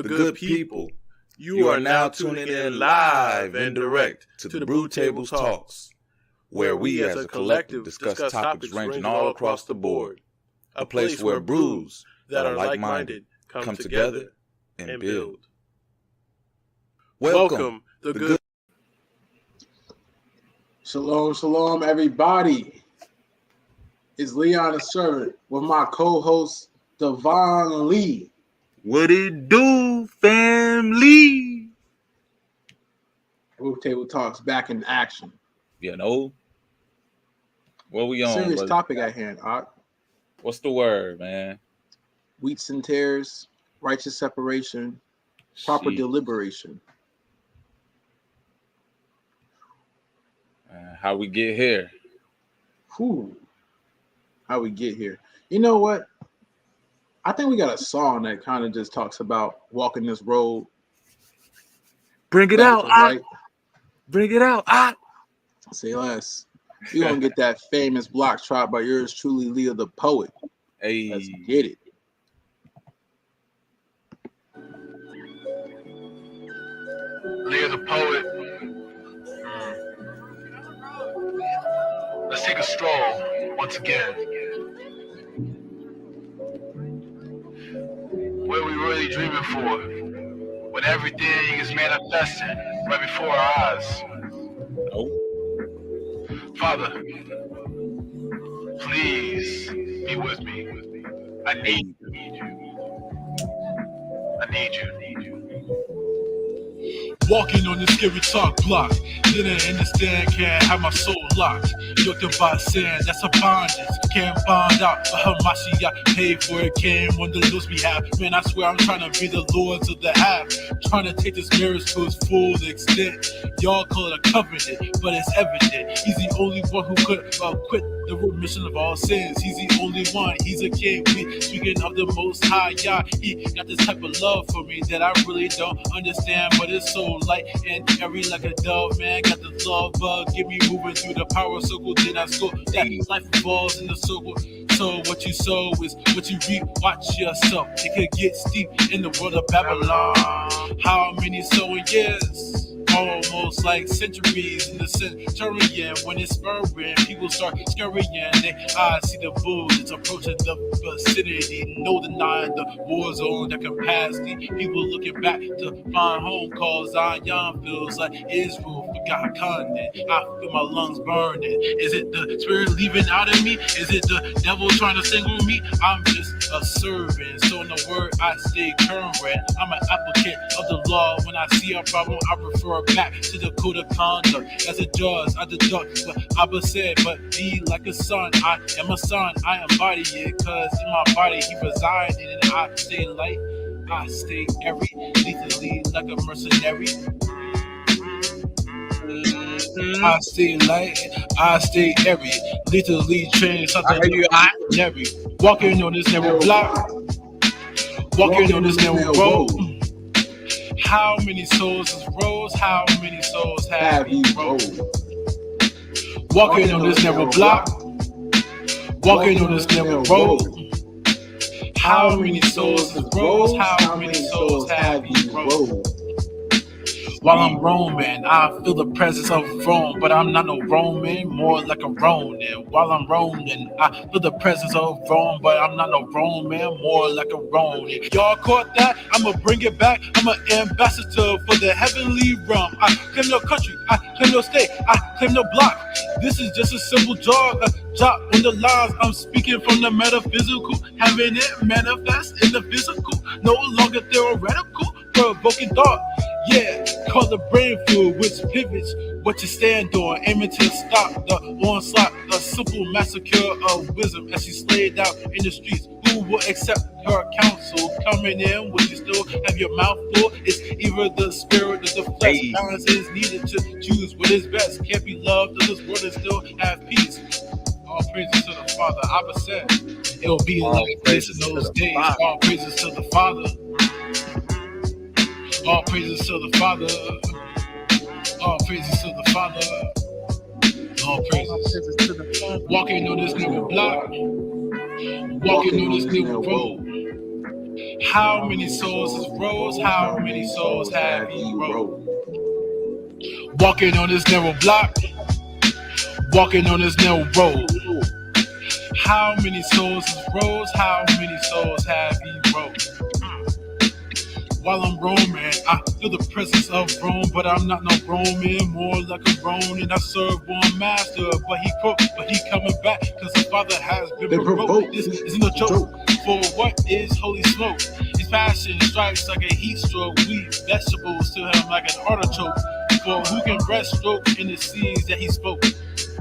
good people. You are now tuning in live and direct to the Brew Table Talks, where we as a collective discuss topics ranging all across the board. A place where brews that are like-minded come together and build. Welcome, the good. Shalom, shalom, everybody. It's Leon the Servant with my co-host, Devon Lee. What it do, family? Brew Table Talks back in action. You know, what we on? Serious topic at hand, Art. What's the word, man? Wheats and tares, righteous separation, proper deliberation. How we get here? How we get here? You know what? I think we got a song that kind of just talks about walking this road. Bring it out, right? Bring it out, Say less. You gonna get that famous block trot by yours truly, Leah the Poet. Hey, let's get it. Leah the Poet. Let's take a stroll once again. What are we really dreaming for? When everything is manifesting right before our eyes. Oh. Father, please be with me. I need you. I need you. Walking on this scary talk block, didn't understand, can't have my soul locked. Yoked by sin, that's a bondage, can't bond out. But Hamashi, I paid for it, came on the loose behalf. Man, I swear I'm trying to be the lords of the half, trying to take this marriage to its full extent. Y'all call it a covenant, but it's evident he's the only one who could quit the remission of all sins. He's the only one, he's a king. We speaking of the Most High, yeah, he got this type of love for me that I really don't understand, but it's so light and airy like a dove, man. Got the love bug, get me moving through the power circle. Then I score that life falls in the circle. So what you sow is what you reap. Watch yourself, it could get steep in the world of Babylon. How many sowing years? Almost like centuries in the centurion. When it's spurring, people start scurrying. I see the bulls, it's approaching the vicinity. No denying the war zone, the capacity. People looking back to find home, cause Zion feels like Israel forgot content. I feel my lungs burning. Is it the spirit leaving out of me? Is it the devil trying to single me? I'm just a servant, so in the word I stay current. I'm an applicant of the law. When I see a problem, I refer back to the code of conduct. As a judge, I deduct what Abba said, but be like a son. I am a son, I embody it, cause in my body he resides, and I stay light, I stay airy, lethally like a mercenary. I stay light, I stay airy, lethally trained something ordinary. Walking on this narrow block, walking on this narrow road. How many souls is rose? How many souls have he rose? Walking on this narrow block, walking on this narrow road. How many souls is rose? How many souls have he rose? While I'm roaming, I feel the presence of Rome, but I'm not no Roman, more like a Ronin. While I'm roaming, I feel the presence of Rome, but I'm not no Roman, more like a Ronin. Y'all caught that? I'ma bring it back. I'm an ambassador for the heavenly realm. I claim no country, I claim no state, I claim no block. This is just a simple jog, a jot on the lines. I'm speaking from the metaphysical, having it manifest in the physical, no longer theoretical, provoking thought. Yeah, call the brain food, which pivots what you stand on, aiming to stop the onslaught, a simple massacre of wisdom as she slayed out in the streets. Who will accept her counsel? Coming in, will you still have your mouth full? It's either the spirit or the flesh. Balance is needed to choose what is best. Can't be loved in this world and still have peace. All praises to the Father. Abba said, it'll be like this in those days. All praises to the Father. All praises to the Father. All praises to the Father. All praises to the Father. Walking on this new block. Walking on this new road. How many souls is rose? How many souls have he rose? Walking on this narrow block, walking on this narrow road. How many souls is rose? How many souls have he rose? While I'm roaming, I feel the presence of Rome, but I'm not no Roman, more like a Ronin. I serve one master, but he coming back, cause the Father has been provoked. This isn't a joke, for what is holy smoke? His passion strikes like a heat stroke, we vegetables to him like an artichoke. For who can breaststroke in the seas that he spoke,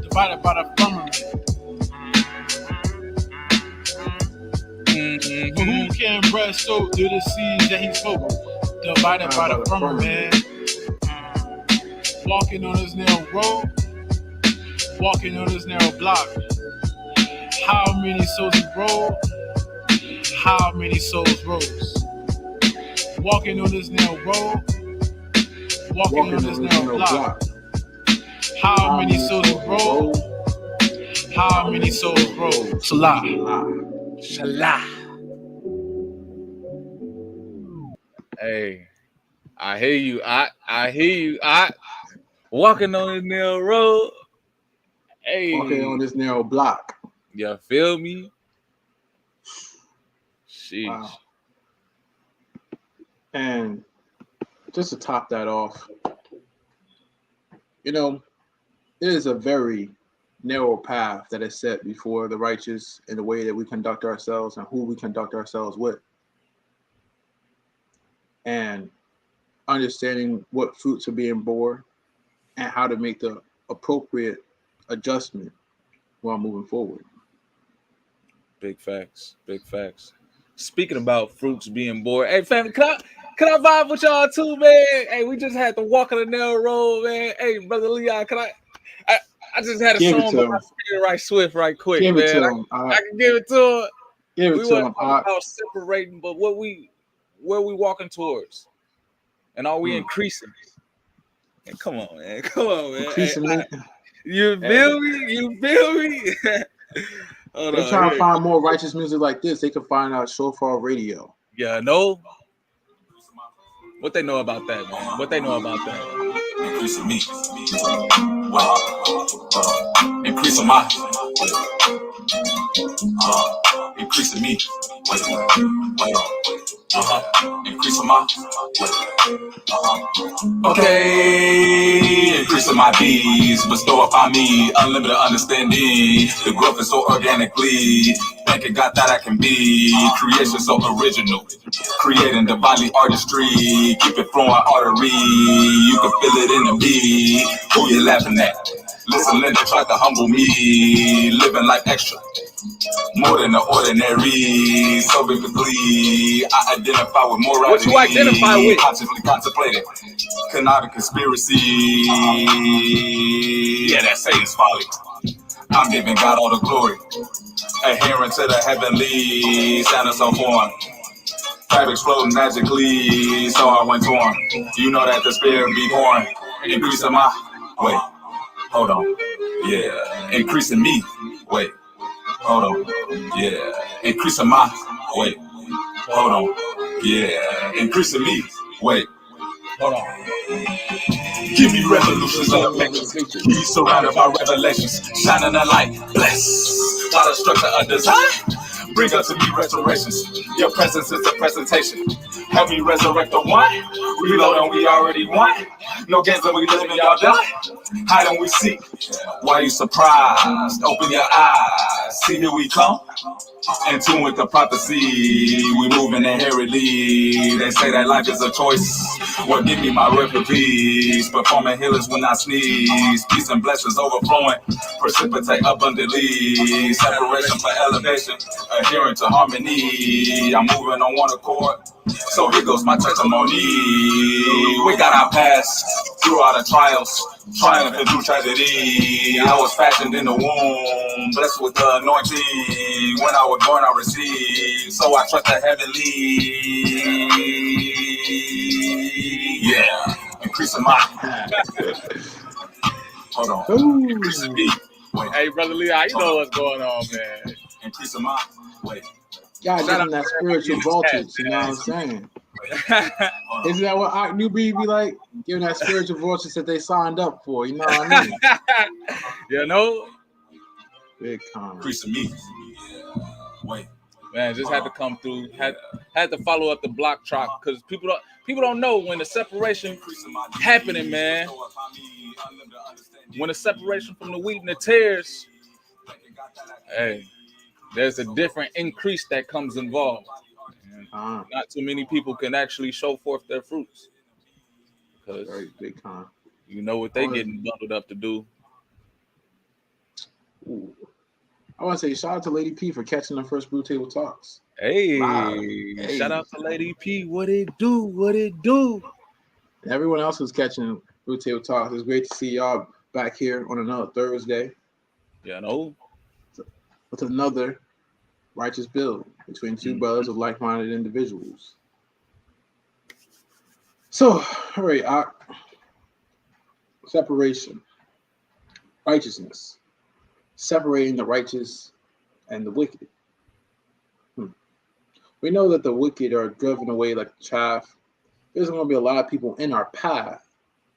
divided by the firmament? For who can breaststroke through the seas that he spoke, divided by the firmament? Walking on this narrow road, walking on this narrow block. How many souls he rolled? How many souls rose? Walking on this narrow road, walking on this narrow block. How many souls he rolled? How many souls rose? Salah. Salah. Hey, I hear you. I hear you. Walking on this narrow road. Hey, walking on this narrow block. You feel me? Sheesh. Wow. And just to top that off, you know, it is a very narrow path that is set before the righteous in the way that we conduct ourselves and who we conduct ourselves with. And understanding what fruits are being borne and how to make the appropriate adjustment while moving forward. Big facts. Big facts. Speaking about fruits being born, hey family, can I vibe with y'all too, man? Hey, we just had to walk on the narrow road, man. Hey, brother Leon, I just had a song with my spirit right swift, right quick, give man. It to him. I can give it to him. Give it we to him. About separating, but where we walking towards, and are we increasing? And come on, man. Increasing, hey, you feel me? You feel me? They're trying to find more righteous music like this. They can find out Shofar Radio. Yeah, no. What they know about that, man? What they know about that? Increasing me. Increasing my. Increasing me. Increasing my. Okay, increasing my bees, bestow upon me unlimited understanding. The growth is so organically. Thanking God that I can be. Creation so original. Creating divinely artistry. Keep it flowing artery. You can feel it in the me. Who you laughing at? Listen, Linda tried to humble me. Living life extra. More than the ordinary. So biblically, I identify with morality. What you identify with? Consciously contemplating. Canonic conspiracy. Yeah, that's Satan's folly. I'm giving God all the glory. Adhering to the heavenly sound of some form. Fabrics floating magically, so I went torn. You know that the spirit be born. Increasing my. Wait, hold on. Yeah, increasing me. Wait, hold on. Yeah, increasing my. Wait, hold on. Yeah, increasing me. Wait, hold on. Give me revolutions and affections. Be surrounded by revelations. Shining a light, bless. While the structure of design, bring up to me restorations. Your presence is a presentation. Help me resurrect the one. Reload and we already won. No games that we live in, y'all die. Hide and we seek. Why you surprised? Open your eyes. See here we come. In tune with the prophecy. We moving inherently. They say that life is a choice. Well, give me my recipes. Performing healers when I sneeze. Peace and blessings overflowing. Precipitate abundantly. Separation for elevation. Adhering to harmony. I'm moving on one accord. So here goes my testimony. We got our past through all the trials. Triumphing through tragedy. I was fashioned in the womb. Blessed with the anointing. When I was born, I received. So I trust the heavenly. Yeah. Increasing my. Hold on. Increasing me. Wait. Hey, brother Leon, you know what's going on, man. Increasing my. Wait. gotta Shout give out them that to everybody spiritual in the voltage. chat, You know what I'm man. saying? Hold on. Isn't that what New B be like? Giving that spiritual voltage that they signed up for. You know what I mean? You know, Big time. increase of me. Wait, man, just had to come through. Had to follow up the block truck because people don't know when the separation happening, man. When the separation from the wheat and the tares, hey, there's a different increase that comes involved. Not too many people can actually show forth their fruits because Very big time. you know what they getting bundled up to do. Ooh. I want to say shout out to Lady P for catching the first Blue Table Talks. Hey, Hey. Shout out to Lady P. What it do? What it do? And everyone else who's catching Blue Table Talks. It's great to see y'all back here on another Thursday. You know, with another righteous build between two brothers of like-minded individuals. So, all right, separation, righteousness, separating the righteous and the wicked. We know that the wicked are driven away like the chaff. There's going to be a lot of people in our path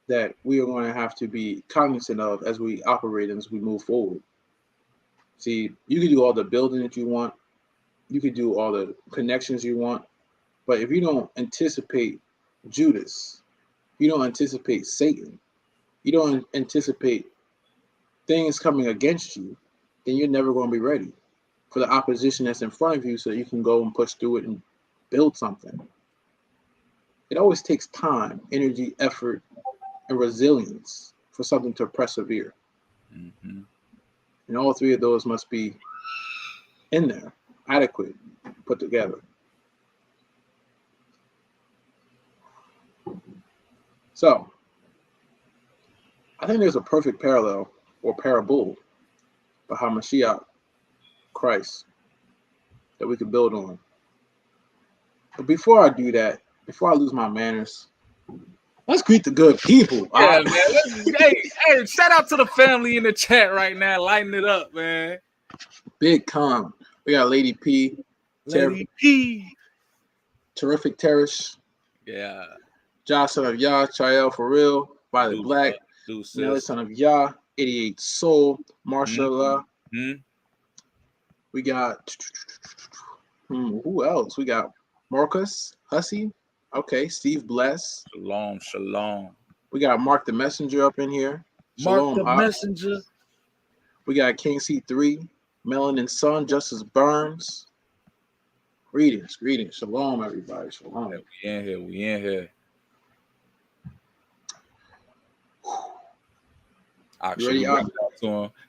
that we are going to have to be cognizant of as we operate and as we move forward. See, you can do all the building that you want. You can do all the connections you want. But if you don't anticipate Judas, you don't anticipate Satan, you don't anticipate things coming against you, then you're never going to be ready for the opposition that's in front of you so that you can go and push through it and build something. It always takes time, energy, effort, and resilience for something to persevere. Mm-hmm. And all three of those must be in there, adequate, put together. So, I think there's a perfect parallel or parable behind Mashiach, Christ, that we could build on. But before I do that, before I lose my manners, let's greet the good people. Yeah, man. Hey, shout out to the family in the chat right now, lighting it up, man. Big Con. We got Lady P. Lady P. Terrific Terrace. Yeah. Josh, son of Yah. Chael, for real. Violet Black. Nelly, son of Yah. 88 Soul. Marshallah. Mm-hmm. We got who else? We got Marcus Hussey. Okay, Steve Bless. Shalom. We got Mark the Messenger up in here. Mark the Messenger. We got King C3, Melon and Son, Justice Burns. Greetings. Shalom, everybody. Shalom. Yeah, we in here. You ready?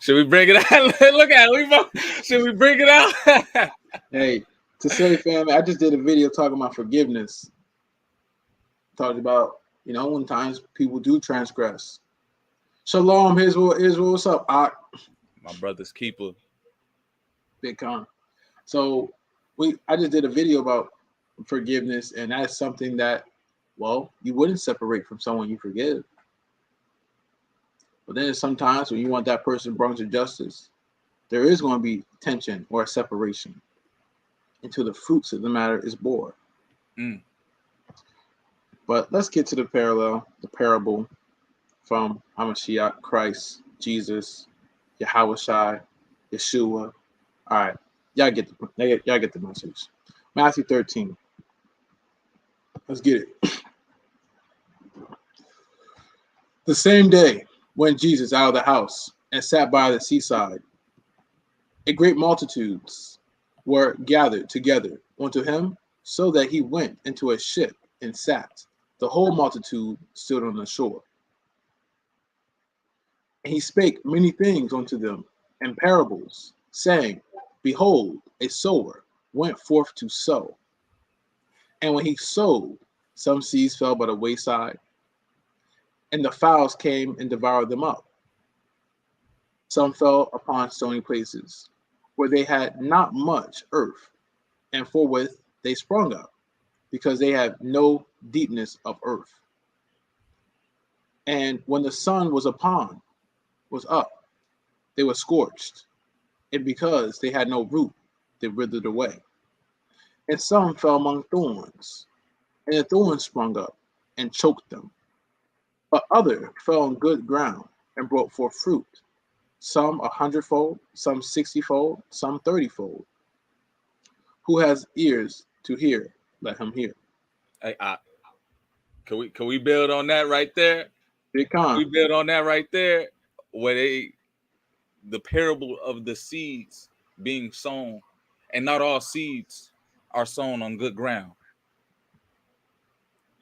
Should we bring it out? Look at it. Should we bring it out? Hey, to say, family, I just did a video talking about forgiveness. Talked about, when times people do transgress. Shalom, Israel, what's up? My brother's keeper. Big Con. So I just did a video about forgiveness, and that's something that, you wouldn't separate from someone you forgive. But then sometimes when you want that person brought to justice, there is going to be tension or a separation until the fruits of the matter is born. But let's get to the parable from Hamashiach, Christ, Jesus, Yahushua, Yeshua. All right, y'all get the message. Matthew 13. Let's get it. The same day went Jesus out of the house and sat by the seaside. A great multitudes were gathered together unto him, so that he went into a ship and sat. The whole multitude stood on the shore. And he spake many things unto them in parables, saying, Behold, a sower went forth to sow. And when he sowed, some seeds fell by the wayside, and the fowls came and devoured them up. Some fell upon stony places, where they had not much earth, and forthwith they sprung up, because they had no deepness of earth. And when the sun was up, they were scorched, and because they had no root, they withered away. and some fell among thorns, and the thorns sprung up and choked them. But other fell on good ground and brought forth fruit, some 100-fold, some 60-fold, some 30-fold. Who has ears to hear, let him hear. Hey, can we build on that right there? Big We con. build on that right there, where the parable of the seeds being sown, and not all seeds are sown on good ground.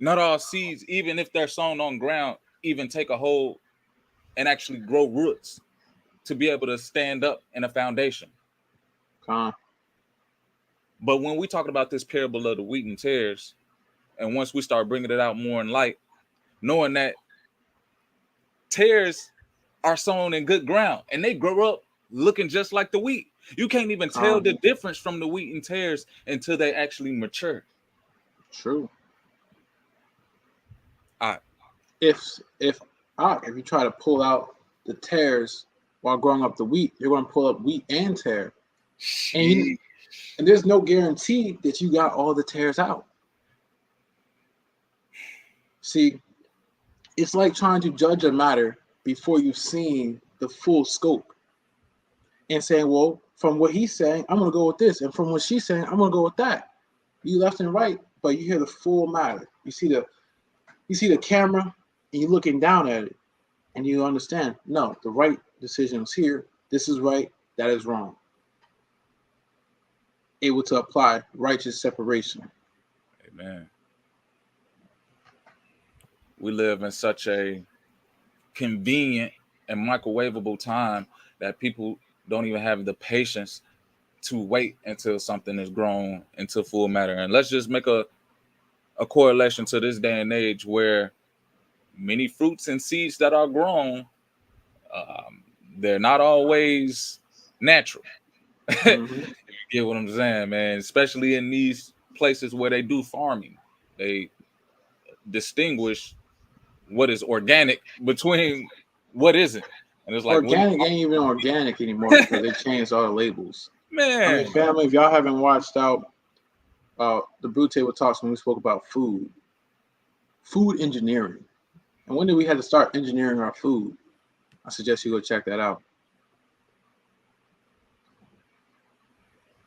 Not all seeds, even if they're sown on ground, even take a hold and actually grow roots to be able to stand up in a foundation. Con. But when we talk about this parable of the wheat and tares, and once we start bringing it out more in light, knowing that tares are sown in good ground and they grow up looking just like the wheat. You can't even tell the difference from the wheat and tares until they actually mature. True. All right. If you try to pull out the tares while growing up the wheat, you're going to pull up wheat and tare, and there's no guarantee that you got all the tares out. See, it's like trying to judge a matter before you've seen the full scope and saying, well, from what he's saying, I'm going to go with this, and from what she's saying, I'm going to go with that. You left and right, but you hear the full matter. You see the camera, and you're looking down at it, and you understand, no, the right decision is here. This is right. That is wrong. Able to apply righteous separation. Amen. We live in such a convenient and microwavable time that people don't even have the patience to wait until something is grown into full matter. And let's just make a correlation to this day and age where many fruits and seeds that are grown, they're not always natural. Mm-hmm. You get what I'm saying, man? Especially in these places where they do farming. They distinguish what is organic between what isn't. And it's like organic ain't even organic anymore because they changed all the labels. Man, I mean, family, if y'all haven't watched out the Brew Table Talks when we spoke about food engineering, and when did we have to start engineering our food? I suggest you go check that out.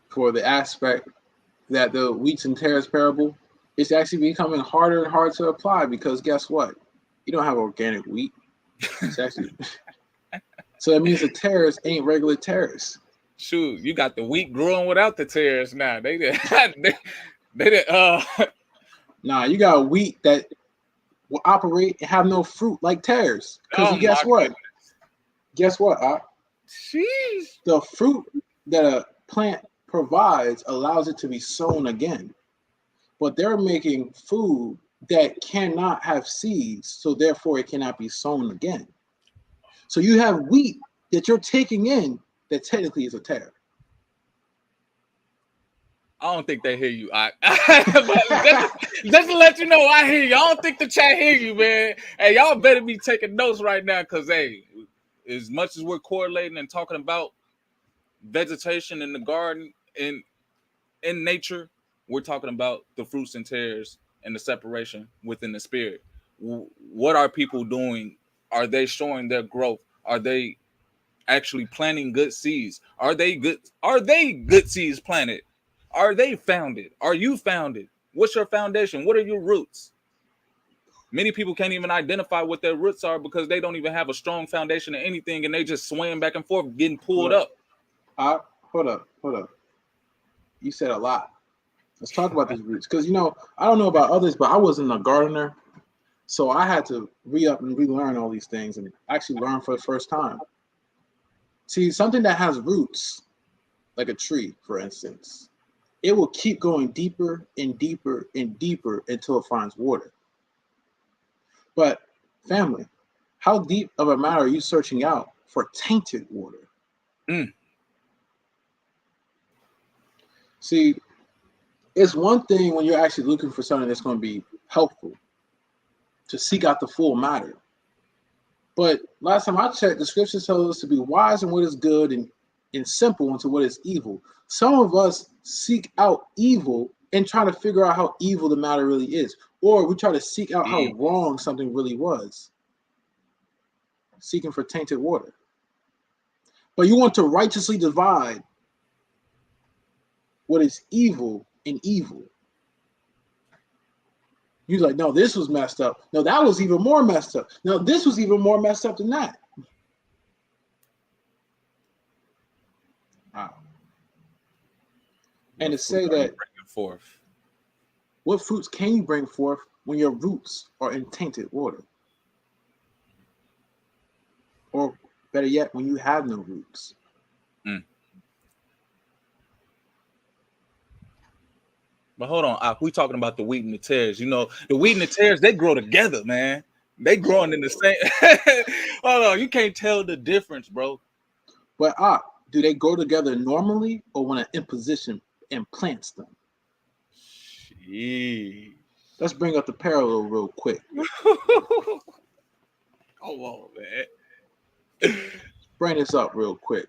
For the aspect that the wheats and tares parable, it's actually becoming harder and harder to apply because guess what? You don't have organic wheat. It's actually so that means the tares ain't regular tares. Shoot, you got the wheat growing without the tares now. They did. Nah, you got wheat that will operate and have no fruit like tares. Because guess what? Goodness. Guess what? Jeez. The fruit that a plant provides allows it to be sown again. But they're making food that cannot have seeds, so therefore it cannot be sown again. So you have wheat that you're taking in that technically is a tare. I don't think they hear you. Just to let you know, I hear you. I don't think the chat hear you, man. Hey, y'all better be taking notes right now, because hey, as much as we're correlating and talking about vegetation in the garden in nature, we're talking about the fruits and tares and the separation within the spirit. What are people doing? Are they showing their growth? Are they actually planting good seeds? Are they good seeds planted? Are they founded? Are you founded? What's your foundation? What are your roots? Many people can't even identify what their roots are because they don't even have a strong foundation of anything, and they just swaying back and forth, getting pulled up. Hold up. You said a lot. Let's talk about these roots. Because, I don't know about others, but I wasn't a gardener. So I had to re-up and relearn all these things and actually learn for the first time. See, something that has roots, like a tree, for instance, it will keep going deeper and deeper and deeper until it finds water. But family, how deep of a matter are you searching out for tainted water? See, it's one thing when you're actually looking for something that's going to be helpful to seek out the full matter. But last time I checked, the scriptures tell us to be wise in what is good and simple into what is evil. Some of us seek out evil and trying to figure out how evil the matter really is. Or we try to seek out how wrong something really was, seeking for tainted water. But you want to righteously divide what is evil and evil. You're like, no, this was messed up. No, that was even more messed up. No, this was even more messed up than that. Wow. And to say that, forth. What fruits can you bring forth when your roots are in tainted water? Or better yet, when you have no roots. But hold on, we talking about the wheat and the tares. You know, the wheat and the tares, they grow together, man. They growing in the same. Hold on, you can't tell the difference, bro. But do they grow together normally, or when an imposition implants them? Jeez. Let's bring up the parallel real quick. Come on, man. Bring this up real quick.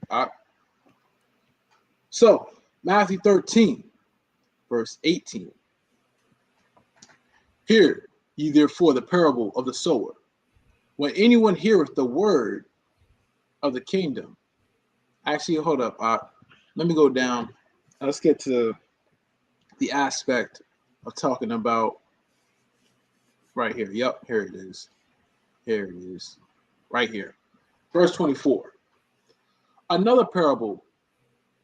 So, Matthew 13, verse 18. Hear ye therefore the parable of the sower. When anyone heareth the word of the kingdom. Actually, hold up. Let me go down. Let's get to the aspect of talking about right here. Yep, here it is. Here it is. Right here. Verse 24. Another parable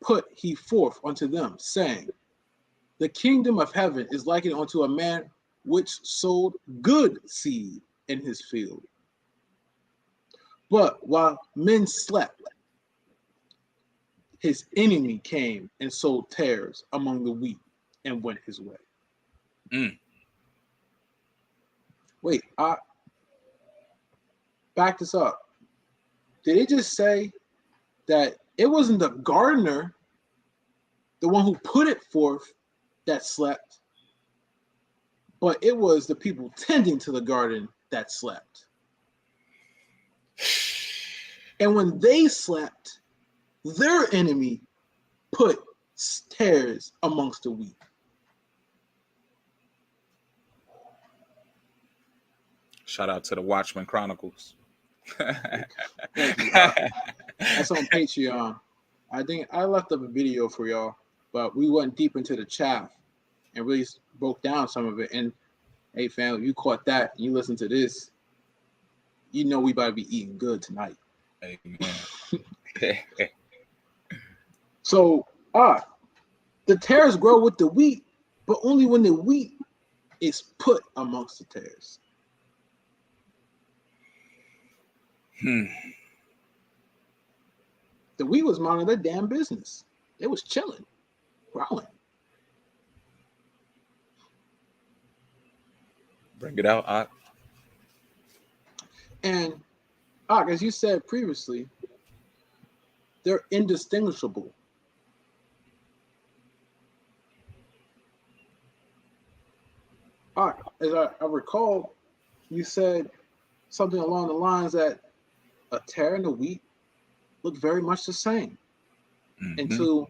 put he forth unto them, saying, the kingdom of heaven is likened unto a man which sowed good seed in his field. But while men slept, his enemy came and sowed tares among the wheat and went his way. Wait, back this up. Did it just say that it wasn't the gardener, the one who put it forth, that slept, but it was the people tending to the garden that slept? And when they slept, their enemy put tares amongst the wheat. Shout out to the Watchmen Chronicles. Thank you. That's on Patreon. I think I left up a video for y'all, but we went deep into the chaff and really broke down some of it. And hey, fam, if you caught that and you listen to this, you know we about to be eating good tonight. Amen. So, the tares grow with the wheat, but only when the wheat is put amongst the tares. The wheat was minding their damn business. It was chilling, growing. Bring it out, Ak. And Ak, as you said previously, they're indistinguishable. Ak, as I recall, you said something along the lines that a tare and a wheat look very much the same until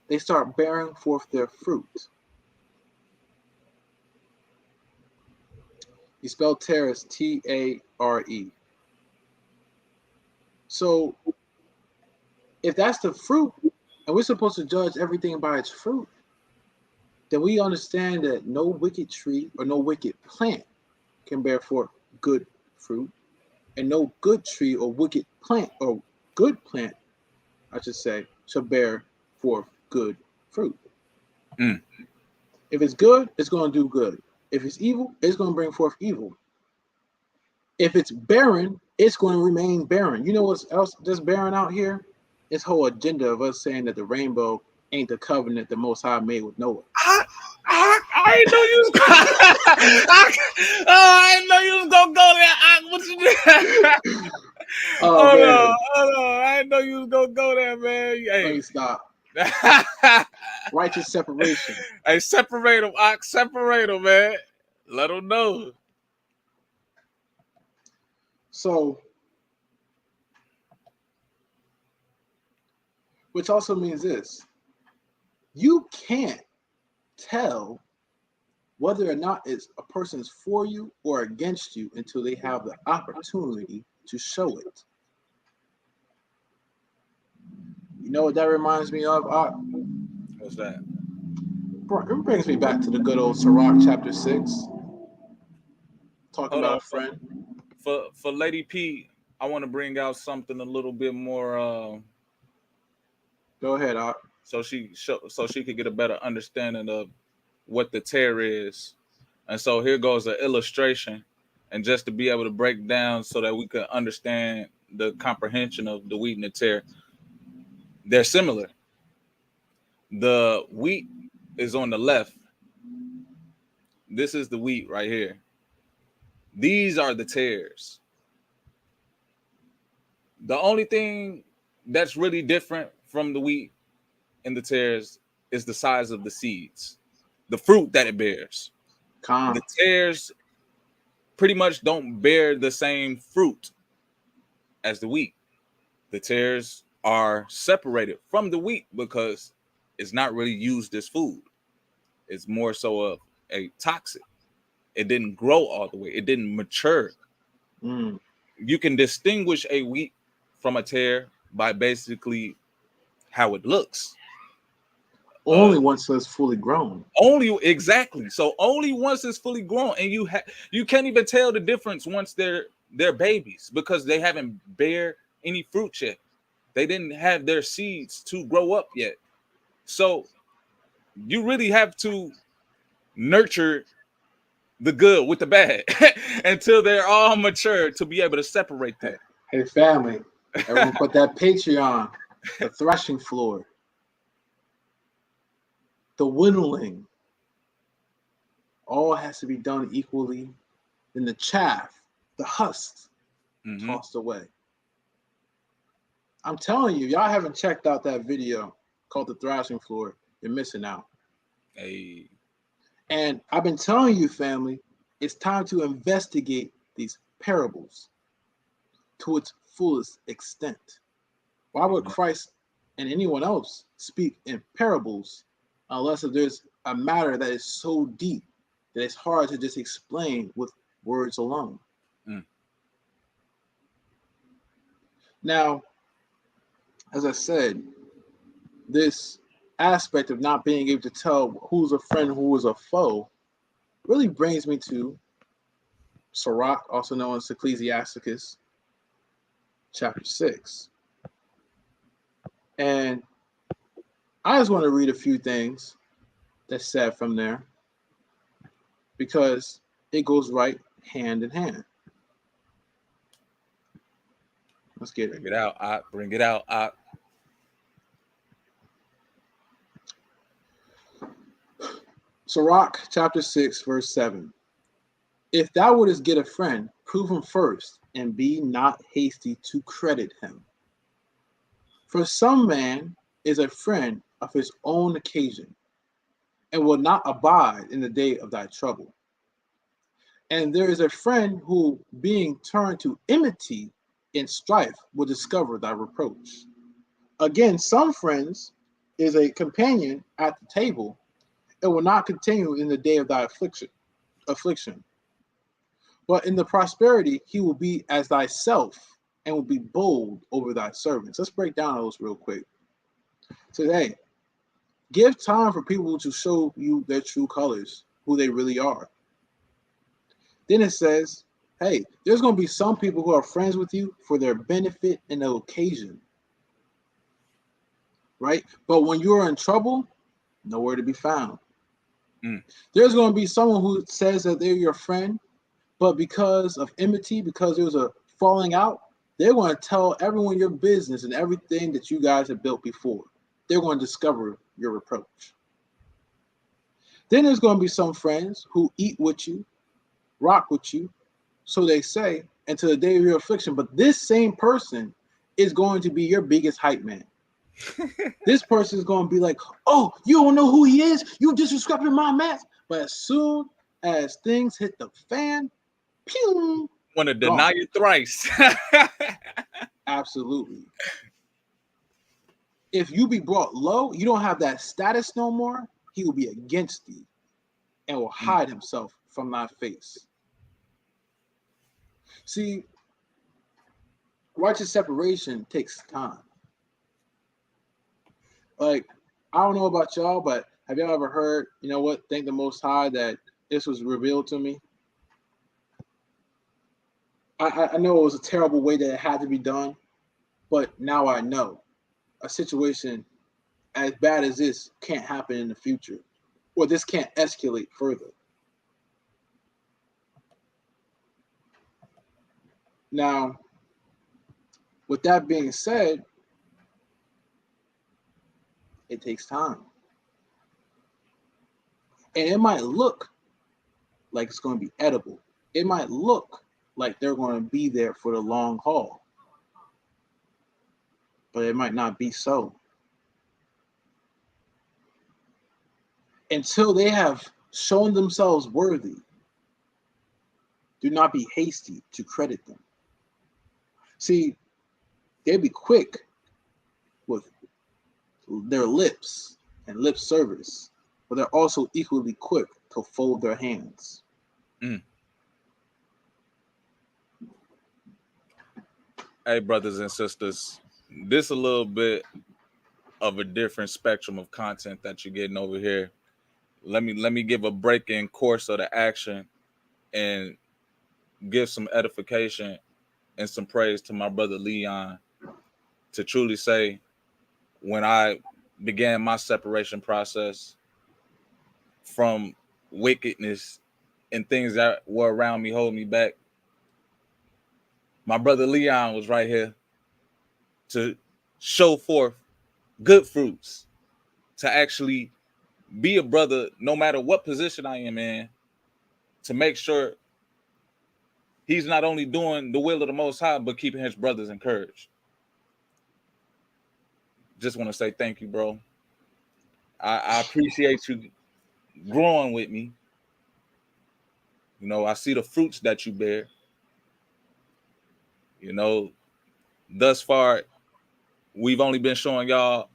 they start bearing forth their fruit. You spell tare as T-A-R-E. So if that's the fruit, and we're supposed to judge everything by its fruit, then we understand that no wicked tree or no wicked plant can bear forth good fruit, and no good tree or wicked plant or good plant, I should say, shall bear forth good fruit. If it's good, it's going to do good. If it's evil, it's going to bring forth evil. If it's barren, it's going to remain barren. You know what else just barren out here? This whole agenda of us saying that the rainbow ain't the covenant the Most High made with Noah. I didn't know you was I didn't know you was gonna go there. What you doing? Hold on. I didn't know you was gonna go there, man. Hey, let me stop. Righteous separation. Hey, separate them, Ox. Separate them, man. Let them know. So, which also means this: you can't tell whether or not it's a person is for you or against you until they have the opportunity to show it. You know what that reminds me of? What's that? It brings me back to the good old Sirach chapter 6, talking Hold about on. a friend. For Lady P, I want to bring out something a little bit more. Go ahead, so she could get a better understanding of what the tear is. And so here goes an illustration, and just to be able to break down so that we can understand the comprehension of the wheat and the tear. They're similar. The wheat is on the left. This is the wheat right here. These are the tares. The only thing that's really different from the wheat and the tares is the size of the seeds, the fruit that it bears. The tares pretty much don't bear the same fruit as the wheat. The tares are separated from the wheat because it's not really used as food. It's more so a toxic. It didn't grow all the way. It didn't mature. You can distinguish a wheat from a tare by basically how it looks. Only once it's fully grown. Exactly. So only once it's fully grown, and you can't even tell the difference once they're babies because they haven't bear any fruit yet. They didn't have their seeds to grow up yet. So you really have to nurture the good with the bad until they're all mature to be able to separate them. Hey family, everyone put that Patreon, the threshing floor, the whittling, all has to be done equally. Then the chaff, the husks, tossed away. I'm telling you, y'all haven't checked out that video called The Thrashing Floor, you're missing out. Hey. And I've been telling you, family, it's time to investigate these parables to its fullest extent. Why would Christ and anyone else speak in parables unless if there's a matter that is so deep that it's hard to just explain with words alone? Now, as I said, this aspect of not being able to tell who's a friend, who is a foe, really brings me to Sirach, also known as Ecclesiasticus, chapter 6. And I just want to read a few things that's said from there because it goes right hand in hand. Let's get it. Bring it out. Bring it out. Sirach chapter 6, verse 7. If thou wouldest get a friend, prove him first, and be not hasty to credit him. For some man is a friend of his own occasion, and will not abide in the day of thy trouble. And there is a friend who, being turned to enmity in strife, will discover thy reproach. Again, some friends is a companion at the table, and will not continue in the day of thy affliction. But in the prosperity, he will be as thyself, and will be bold over thy servants. Let's break down those real quick. So, hey, give time for people to show you their true colors, who they really are. Then it says, hey, there's going to be some people who are friends with you for their benefit and the occasion. Right? But when you're in trouble, nowhere to be found. There's going to be someone who says that they're your friend, but because of enmity, because there was a falling out, they're going to tell everyone your business and everything that you guys have built before. They're going to discover your reproach. Then there's going to be some friends who eat with you, rock with you, so they say, until the day of your affliction. But this same person is going to be your biggest hype man. This person is going to be like, oh, you don't know who he is? You disrespecting my match. But as soon as things hit the fan, pew, want to deny you thrice. Absolutely. If you be brought low, you don't have that status no more, he will be against you. and will hide himself from thy face. See, righteous separation takes time. Like, I don't know about y'all, but have y'all ever heard, you know what, thank the Most High that this was revealed to me? I know it was a terrible way that it had to be done, but now I know a situation as bad as this can't happen in the future, or this can't escalate further. Now, with that being said, it takes time. And it might look like it's going to be edible. It might look like they're going to be there for the long haul. But it might not be so. Until they have shown themselves worthy, do not be hasty to credit them. See, they'd be quick with their lips and lip service, but they're also equally quick to fold their hands. Hey, brothers and sisters, this a little bit of a different spectrum of content that you're getting over here. Let me give a break in course of the action and give some edification and some praise to my brother Leon, to truly say, when I began my separation process from wickedness and things that were around me holding me back, my brother Leon was right here to show forth good fruits, to actually be a brother no matter what position I am in, to make sure he's not only doing the will of the Most High, but keeping his brothers encouraged. Just want to say thank you, bro. I appreciate you growing with me. You know, I see the fruits that you bear. You know, thus far, we've only been showing y'all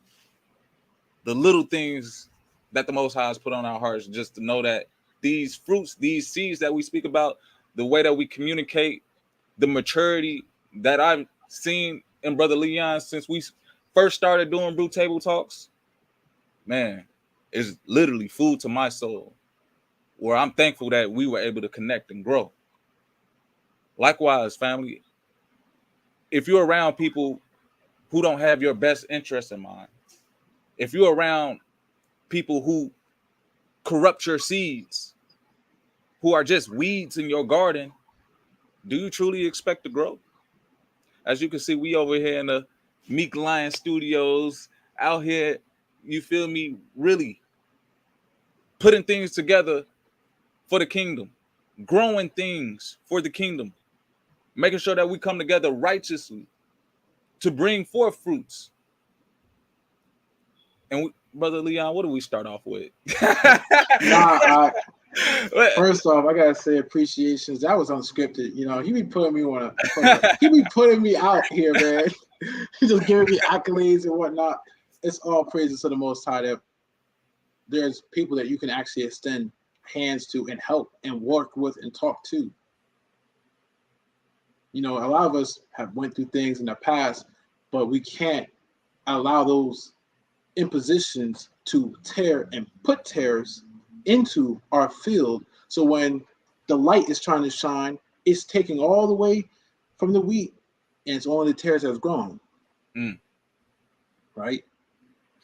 the little things that the Most High has put on our hearts, just to know that these fruits, these seeds that we speak about, the way that we communicate, the maturity that I've seen in Brother Leon since we first started doing Brew Table Talks, man, is literally food to my soul, where I'm thankful that we were able to connect and grow. Likewise, family, if you're around people who don't have your best interest in mind, if you're around people who corrupt your seeds, who are just weeds in your garden, do you truly expect to grow? As you can see, we over here in the Meek Lion Studios, out here, you feel me, really putting things together for the kingdom, growing things for the kingdom, making sure that we come together righteously to bring forth fruits. And we, Brother Leon, what do we start off with? First off, I gotta say appreciations. That was unscripted. You know, he be putting me on he be putting me out here, man. He just giving me accolades and whatnot. It's all praises to the Most High that there's people that you can actually extend hands to and help and work with and talk to. You know, a lot of us have went through things in the past, but we can't allow those impositions to tear and put tears into our field. So when the light is trying to shine, it's taking all the way from the wheat, and it's only the tares that's grown. Right?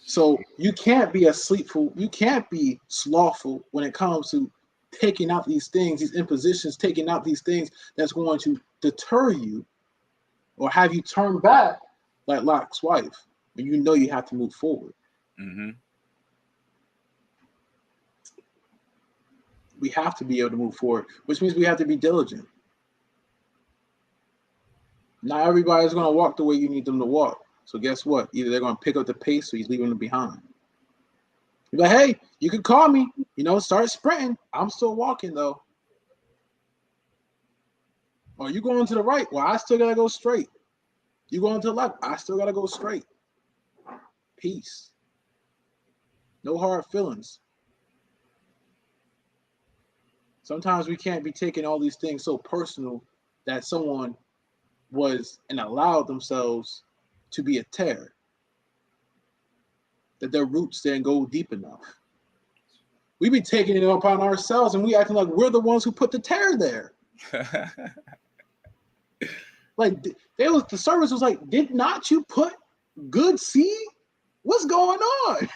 So you can't be you can't be slothful when it comes to taking out these things, these impositions, taking out these things that's going to deter you or have you turn back like Lot's wife, when you know you have to move forward. We have to be able to move forward, which means we have to be diligent. Not everybody's going to walk the way you need them to walk. So guess what? Either they're going to pick up the pace or you're leaving them behind. You're like, hey, you can call me, start sprinting. I'm still walking though. Or you going to the right? Well, I still got to go straight. You going to the left? I still got to go straight. Peace. No hard feelings. Sometimes we can't be taking all these things so personal that someone was and allowed themselves to be a tear, that their roots didn't go deep enough. We be taking it upon ourselves and we acting like we're the ones who put the tear there. Like the service was like, did not you put good seed? What's going on?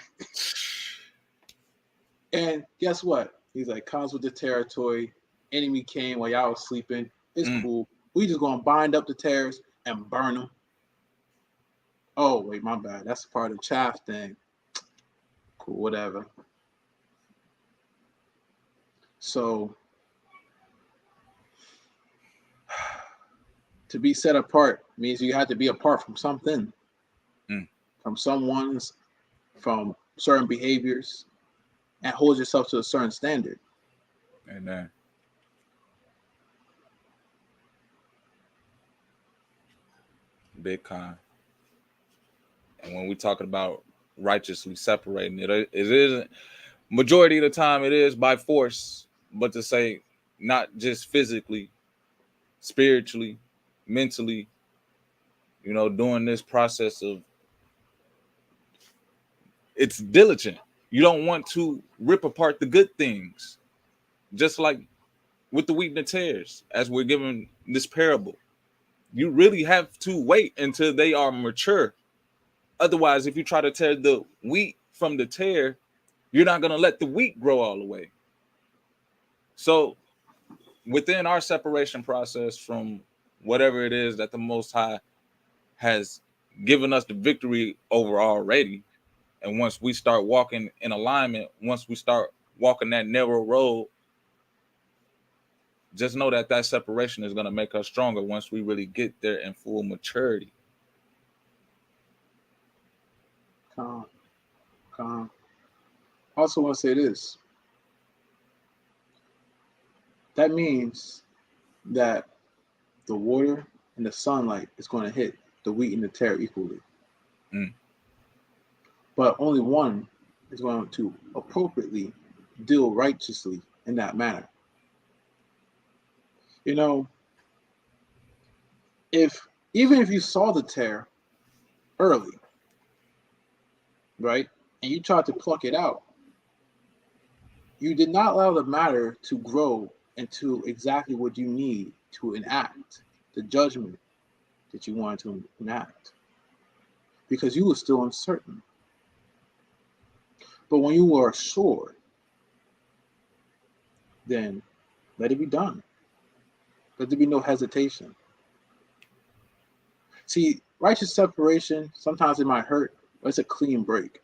And guess what? He's like, comes with the territory. Enemy came while y'all was sleeping. It's cool. We just gonna bind up the tares and burn them. Oh wait, my bad. That's part of the chaff thing. Cool, whatever. So to be set apart means you have to be apart from something, from someone's, from certain behaviors, and hold yourself to a certain standard. Amen. Big con. And when we're talking about righteously separating it isn't majority of the time it is by force, but to say not just physically, spiritually, mentally, doing this process of it's diligent. You don't want to rip apart the good things, just like with the wheat and the tares, as we're given this parable. You really have to wait until they are mature. Otherwise, if you try to tear the wheat from the tare, you're not going to let the wheat grow all the way. So within our separation process from whatever it is that the Most High has given us the victory over already, and once we start walking in alignment, once we start walking that narrow road, just know that separation is going to make us stronger once we really get there in full maturity. Calm. I also want to say this. That means that the water and the sunlight is going to hit the wheat and the tare equally. But only one is going to appropriately deal righteously in that manner. Even if you saw the tare early, right, and you tried to pluck it out, you did not allow the matter to grow into exactly what you need to enact the judgment that you wanted to enact, because you were still uncertain. But when you were sure, then let it be done. Let there be no hesitation. See, righteous separation, sometimes it might hurt, but it's a clean break.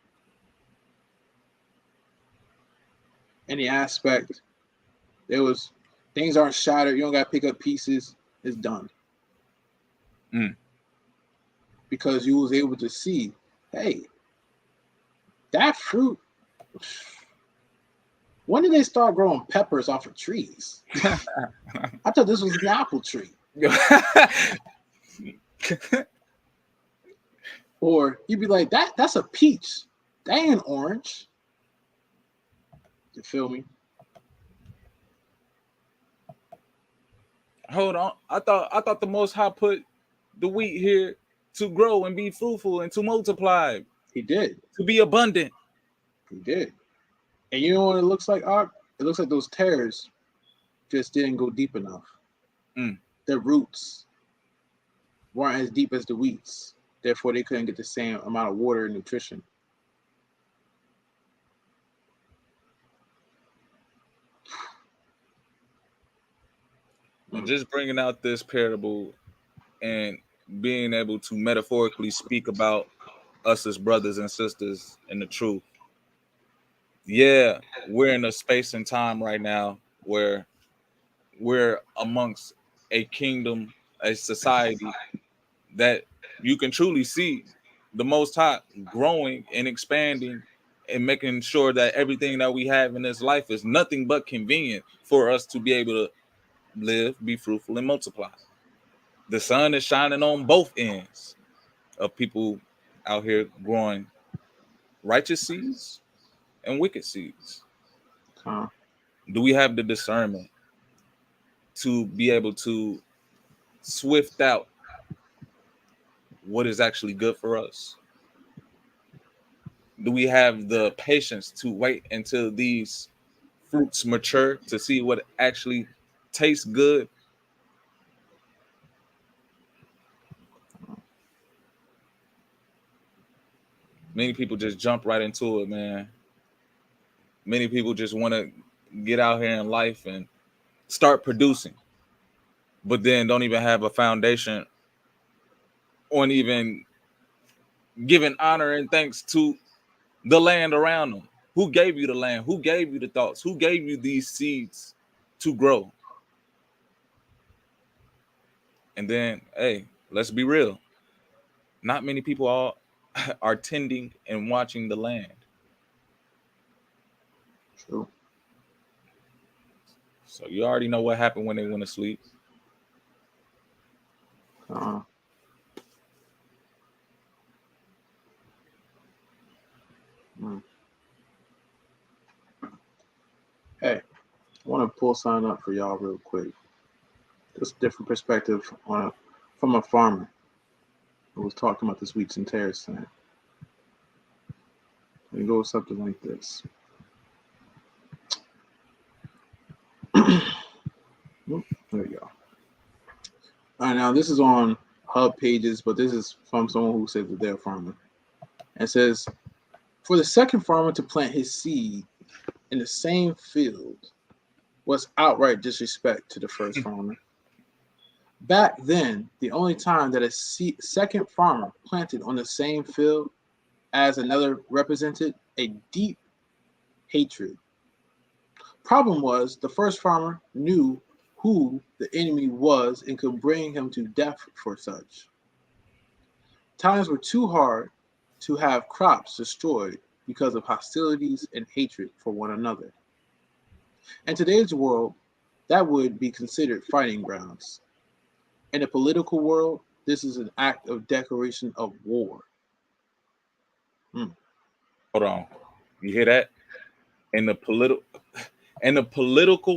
Any aspect, things aren't shattered. You don't got to pick up pieces. It's done. Because you was able to see, hey, that fruit, when did they start growing peppers off of trees? I thought this was an apple tree. Or you'd be like, that's a peach. That ain't an orange. You feel me? Hold on. I thought the Most High put the wheat here to grow and be fruitful and to multiply. He did. To be abundant. He did. And you know what it looks like, Art? It looks like those tares just didn't go deep enough. Their roots weren't as deep as the wheats. Therefore, they couldn't get the same amount of water and nutrition. And just bringing out this parable and being able to metaphorically speak about us as brothers and sisters in the truth. Yeah, we're in a space and time right now where we're amongst a kingdom, a society that you can truly see the Most High growing and expanding and making sure that everything that we have in this life is nothing but convenient for us to be able to live, be fruitful, and multiply. The sun is shining on both ends of people out here growing righteous seeds and wicked seeds. Huh. Do we have the discernment to be able to swift out what is actually good for us? Do we have the patience to wait until these fruits mature to see what actually tastes good? Many people just jump right into it, man. Many people just want to get out here in life and start producing, but then don't even have a foundation on even giving honor and thanks to the land around them. Who gave you the land? Who gave you the thoughts? Who gave you these seeds to grow? And then, hey, let's be real. Not many people are tending and watching the land. True. So you already know what happened when they went to sleep. Uh, mm. Hey, I want to pull something up for y'all real quick. Just a different perspective from a farmer who was talking about this wheats and tares thing. It goes something like this. There we go. All right, now this is on Hub Pages, but this is from someone who says that they're a farmer. And it says, for the second farmer to plant his seed in the same field was outright disrespect to the first farmer. Back then, the only time that a second farmer planted on the same field as another represented a deep hatred. Problem was, the first farmer knew who the enemy was and could bring him to death for such. Times were too hard to have crops destroyed because of hostilities and hatred for one another. In today's world, that would be considered fighting grounds. In the political world, this is an act of declaration of war. Hold on. You hear that? In the political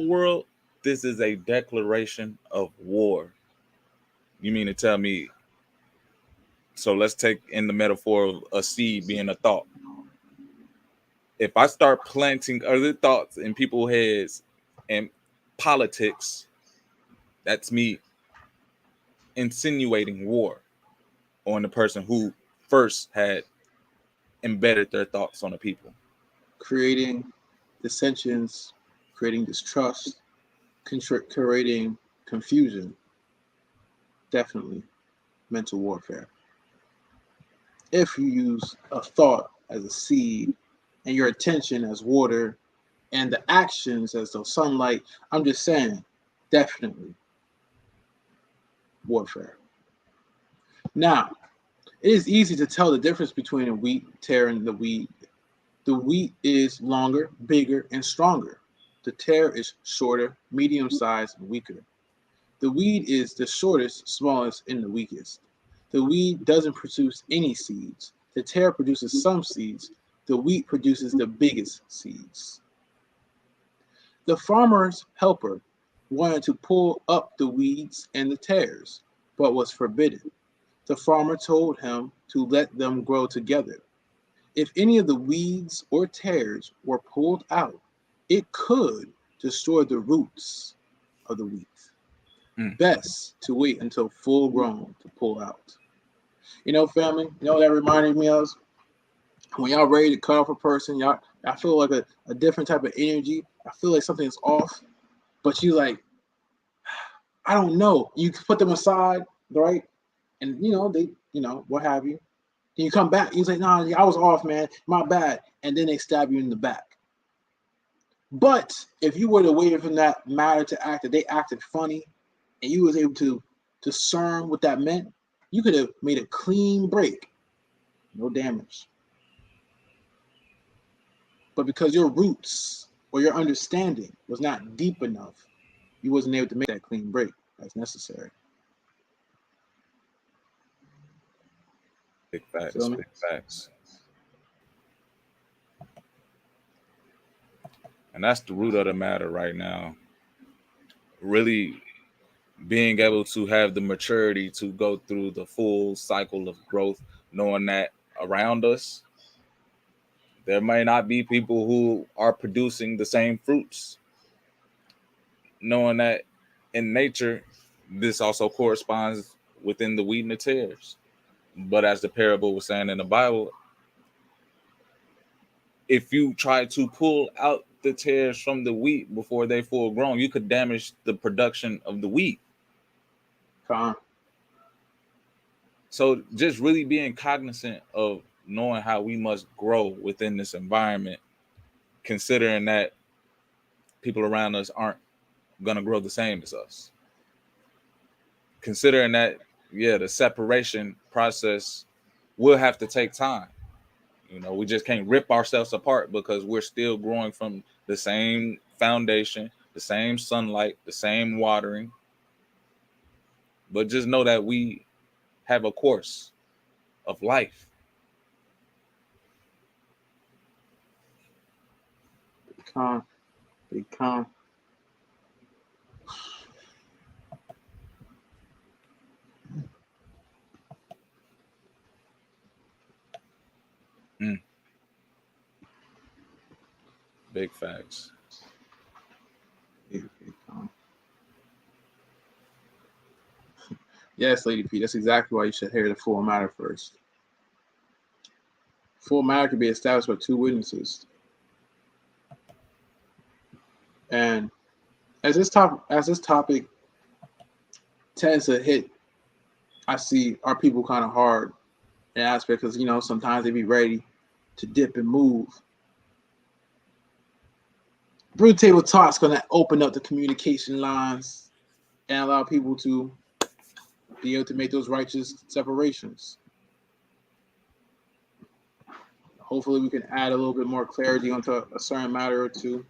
world, this is a declaration of war. You mean to tell me? So let's take in the metaphor of a seed being a thought. If I start planting other thoughts in people's heads and politics, that's me insinuating war on the person who first had embedded their thoughts on the people. Creating dissensions, creating distrust, creating confusion. Definitely mental warfare. If you use a thought as a seed and your attention as water and the actions as the sunlight, I'm just saying, definitely warfare. Now, it is easy to tell the difference between a wheat tare and the weed. The wheat is longer, bigger, and stronger. The tare is shorter, medium-sized, and weaker. The weed is the shortest, smallest, and the weakest. The weed doesn't produce any seeds. The tare produces some seeds. The wheat produces the biggest seeds. The farmer's helper wanted to pull up the weeds and the tares, but was forbidden. The farmer told him to let them grow together. If any of the weeds or tares were pulled out, it could destroy the roots of the wheat. Best to wait until full grown to pull out. You know, family, you know what that reminded me of? When y'all ready to cut off a person, I feel like a different type of energy. I feel like something's off, but you like, I don't know. You put them aside, right? And they, what have you. Then you come back, you say, nah, I was off, man. My bad. And then they stab you in the back. But if you were to wait for that matter to act, that they acted funny, and you was able to discern what that meant, you could have made a clean break. No damage. But because your roots or your understanding was not deep enough, you wasn't able to make that clean break that's necessary. Big facts, big facts. And that's the root of the matter right now. Really being able to have the maturity to go through the full cycle of growth, knowing that around us there may not be people who are producing the same fruits, knowing that in nature this also corresponds within the wheat and the tares. But as the parable was saying in the Bible, if you try to pull out the tares from the wheat before they full grown, you could damage the production of the wheat. So just really being cognizant of knowing how we must grow within this environment, considering that people around us aren't going to grow the same as us. Considering that, the separation process will have to take time. We just can't rip ourselves apart because we're still growing from the same foundation, the same sunlight, the same watering. But just know that we have a course of life. Big con. Big facts. Big con. Yes, Lady P, that's exactly why you should hear the full matter first. Full matter can be established by two witnesses. And as this topic tends to hit, I see our people kind of hard in aspect because sometimes they be ready to dip and move. Brood Table Talk's gonna open up the communication lines and allow people to be able to make those righteous separations. Hopefully we can add a little bit more clarity onto a certain matter or two,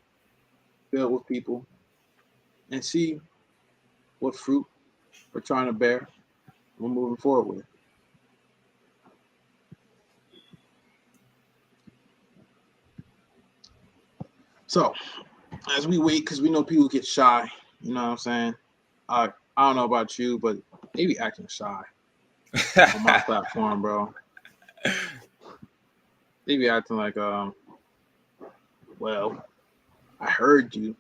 build with people, and see what fruit we're trying to bear. We're moving forward with. So, as we wait, because we know people get shy, you know what I'm saying? I don't know about you, but they be acting shy on my platform, bro. They be acting like, well, I heard you,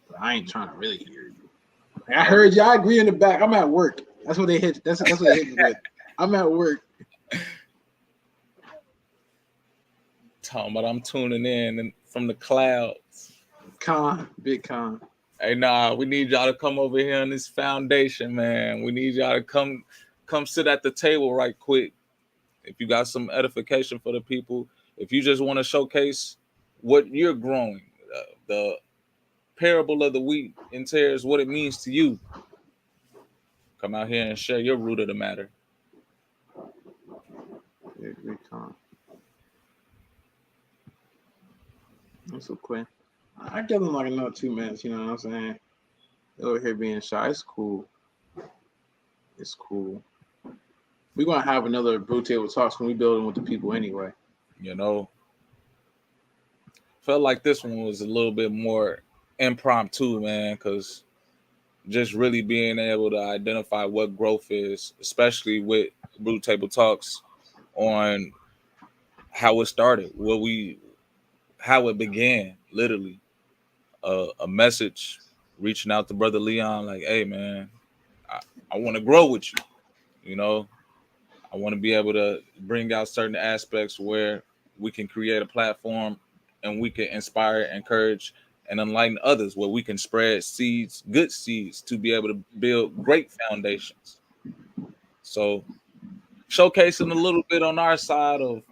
but I ain't trying to really hear you. Like, I heard you. I agree in the back. I'm at work. That's what they hit. That's what they hit me with. I'm at work. Talking about I'm tuning in from the clouds. Big con. Hey, we need y'all to come over here on this foundation, man. We need y'all to come sit at the table right quick. If you got some edification for the people, if you just want to showcase what you're growing, the parable of the wheat and tares, what it means to you, come out here and share your root of the matter. Big con. That's so quick. I give them like another 2 minutes, you know what I'm saying? They're over here being shy. It's cool. It's cool. We're going to have another Brood Table Talks when we build them with the people anyway. Felt like this one was a little bit more impromptu, man, because just really being able to identify what growth is, especially with Brood Table Talks, on how it started, how it began, literally. A message reaching out to Brother Leon, like, hey, man, I want to grow with you. I want to be able to bring out certain aspects where we can create a platform and we can inspire, encourage, and enlighten others, where we can spread seeds, good seeds, to be able to build great foundations. So showcasing a little bit on our side of,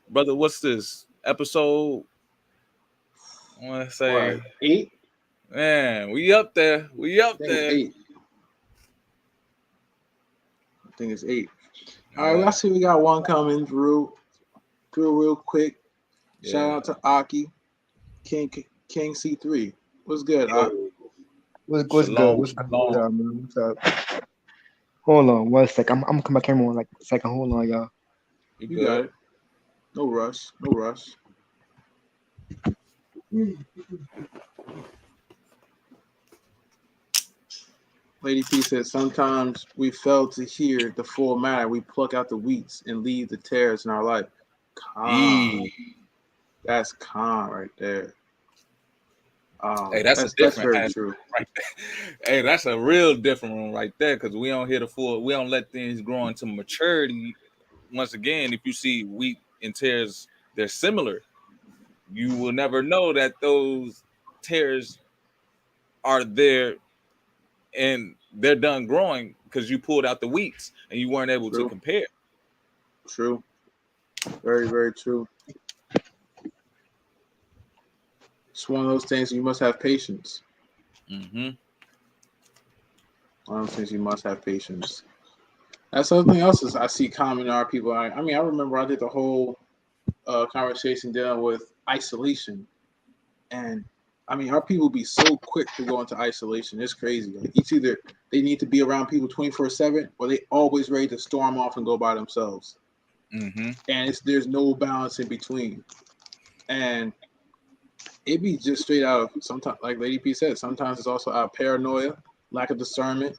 brother, what's this episode? I want to say what, 8? Man, we up there. It's 8. I think it's 8. All right, I see we got one coming through real quick. Yeah. Shout out to Aki, King C3. What's good, Aki? What's good? What's good, man? What's up? Hold on 1 sec. I'm gonna come back in like a second. Hold on, y'all. You got it. No rush. Lady P says sometimes we fail to hear the full matter. We pluck out the wheats and leave the tares in our life. Calm. That's calm right there. Hey, that's a That's different very aspect true. right there. Hey, that's a real different one right there because we don't hear the full. We don't let things grow into maturity. Once again, if you see wheat and tares, they're similar. You will never know that those tares are there and they're done growing because you pulled out the wheats and you weren't able to True. compare. True. Very, very true. It's one of those things you must have patience. Mm-hmm. One of those things you must have patience. That's something else is I see common in our people. I remember I did the whole conversation dealing with isolation, and our people be so quick to go into isolation. It's crazy. Like, it's either they need to be around people 24/7, or they always ready to storm off and go by themselves. Mm-hmm. And there's no balance in between. And it be just straight out of sometimes, like Lady P said, sometimes it's also out of paranoia, lack of discernment.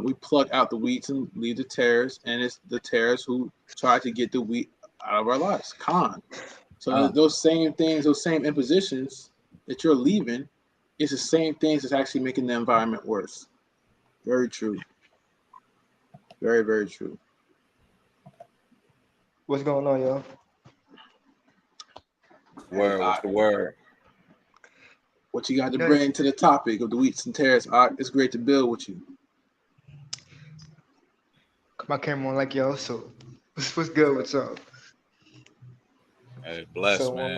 We pluck out the weeds and leave the tares, and it's the tares who try to get the wheat out of our lives. So those same things, those same impositions that you're leaving, it's the same things that's actually making the environment worse. Very true. Very, very true. What's going on, y'all? What's the word? What you got to bring to the topic of the wheats and tares? It's great to build with you. My camera on like y'all, so what's good? What's up? Hey, bless, man.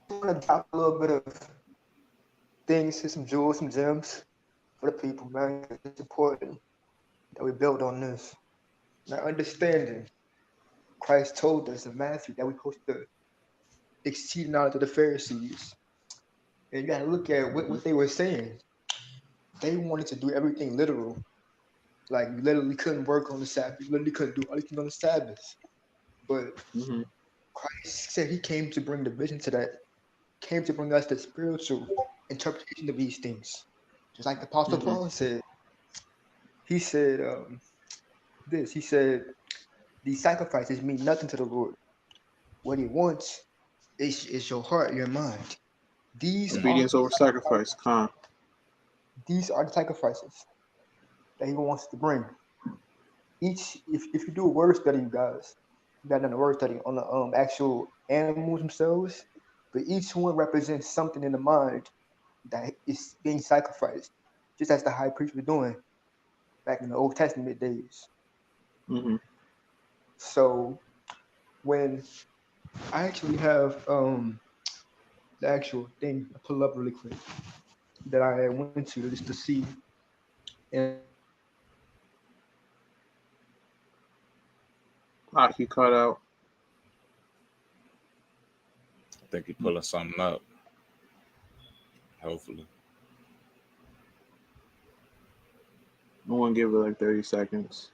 I'm gonna drop a little bit of things, some jewels, some gems for the people, man. It's important that we build on this. Now, understanding Christ told us in Matthew that we're supposed to exceed knowledge of the Pharisees. And you gotta look at what they were saying. They wanted to do everything literal. Like, you literally couldn't work on the Sabbath. You literally couldn't do anything on the Sabbath. But Christ said he came to bring the vision to that, came to bring us the spiritual interpretation of these things. Just like the Apostle Paul said. He said he said, these sacrifices mean nothing to the Lord. What he wants is your heart, your mind. Obedience over sacrifice. These are the sacrifices that he wants to bring. If you do a word study, you guys, you got done a word study on the actual animals themselves, but each one represents something in the mind that is being sacrificed, just as the high priest was doing back in the Old Testament days. So when I actually have the actual thing, I pull up really quick that I went to just to see. And he cut out. I think he's pulling something up. Hopefully. I want to give it like 30 seconds.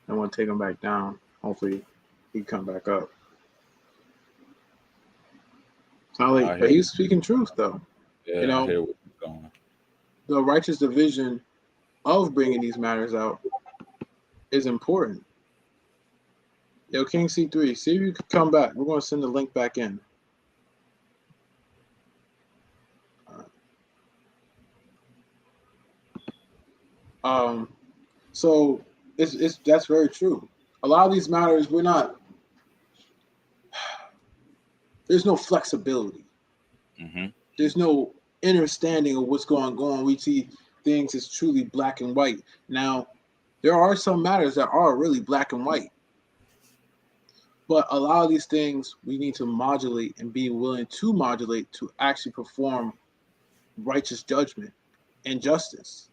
I want to take him back down. Hopefully he can come back up. It's not like, but he's speaking truth though. Yeah, I hear where he's going. The righteous division of bringing these matters out is important. Yo, King C3, see if you can come back. We're going to send the link back in. So that's very true. A lot of these matters, there's no flexibility. There's no understanding of what's going on. We see things as truly black and white. Now, there are some matters that are really black and white. But a lot of these things we need to modulate and be willing to modulate to actually perform righteous judgment and justice.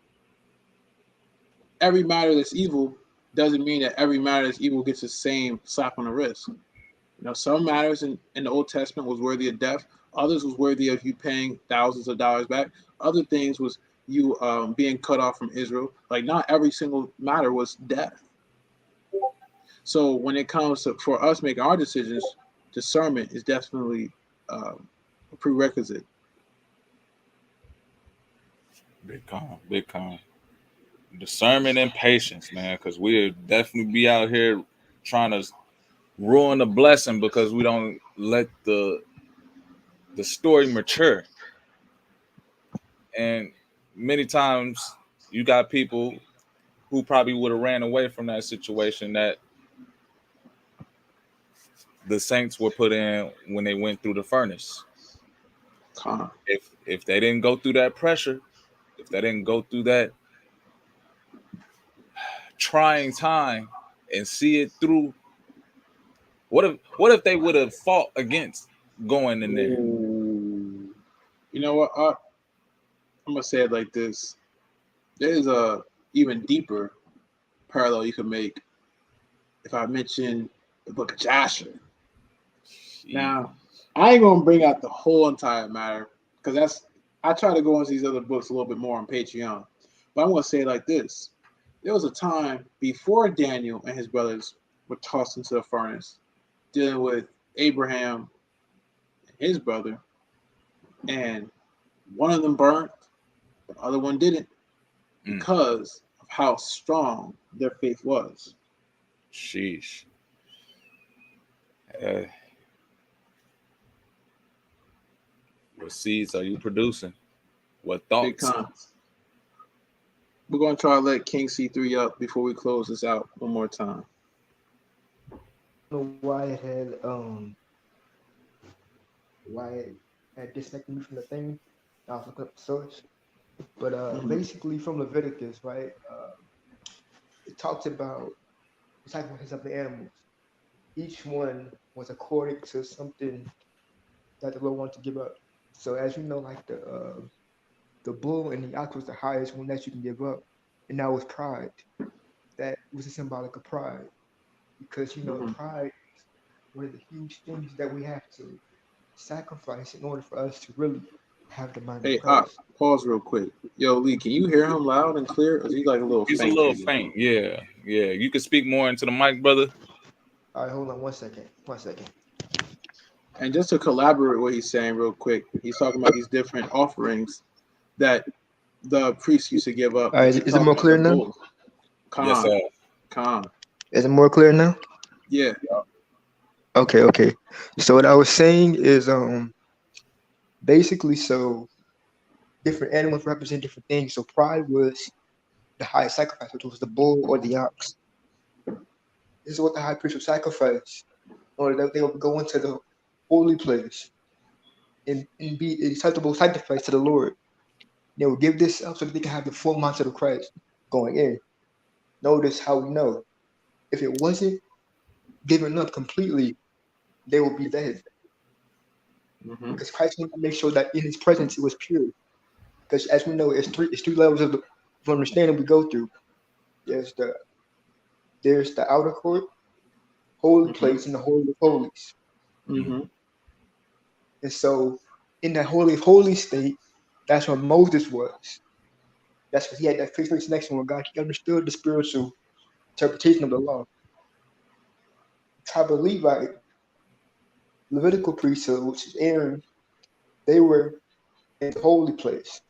Every matter that's evil doesn't mean that every matter that's evil gets the same slap on the wrist. Some matters in the Old Testament was worthy of death. Others was worthy of you paying thousands of dollars back. Other things was you being cut off from Israel. Like, not every single matter was death. So when it comes to for us making our decisions, discernment is definitely a prerequisite. Big con. Discernment and patience, man, because we'll definitely be out here trying to ruin the blessing because we don't let the story mature. And many times you got people who probably would have ran away from that situation that the saints were put in when they went through the furnace. Con. If they didn't go through that pressure, if they didn't go through that trying time and see it through, what if they would have fought against going in there? Ooh. You know what? I'm gonna say it like this. There's a even deeper parallel you could make if I mention the book of Joshua. Now, I ain't gonna bring out the whole entire matter because I try to go into these other books a little bit more on Patreon. But I'm gonna say it like this. There was a time before Daniel and his brothers were tossed into the furnace, dealing with Abraham and his brother, and one of them burnt, the other one didn't, because of how strong their faith was. Sheesh. What seeds are you producing? What Big thoughts? cons. We're going to try to let King C3 up before we close this out one more time. I don't know why it had disconnected me from the thing. I was looking up the source. But basically from Leviticus, right? It talks about the sacrifices of the animals. Each one was according to something that the Lord wanted to give up. So as you know, like the bull and the ox was the highest one that you can give up, and that was pride. That was a symbolic of pride, because pride is one of the huge things that we have to sacrifice in order for us to really have the mind of Christ. Pause real quick. Yo, Lee, can you hear him loud and clear? Or is he like a little He's faint? a little faint. Yeah. You can speak more into the mic, brother. All right, hold on 1 second. And just to collaborate what he's saying real quick, he's talking about these different offerings that the priests used to give up. All right, is it more clear now? Yes, sir. Calm. Is it more clear now? Yeah. Okay. So what I was saying is basically, so different animals represent different things. So pride was the highest sacrifice, which was the bull or the ox. This is what the high priest would sacrifice in order that they would go into the holy place and be an acceptable sacrifice to the Lord. They would give this up so that they can have the full mindset of Christ going in. Notice how we know if it wasn't given up completely, they would be dead. Because Christ wanted to make sure that in his presence it was pure. Because as we know, it's three levels of understanding we go through. There's the outer court, holy place, and the holy of holies. And so in that holy of holies state, that's where Moses was. That's because he had that face connection with God. He understood the spiritual interpretation of the law. Tribe of Levite, Levitical priesthood, which is Aaron, they were in the holy place.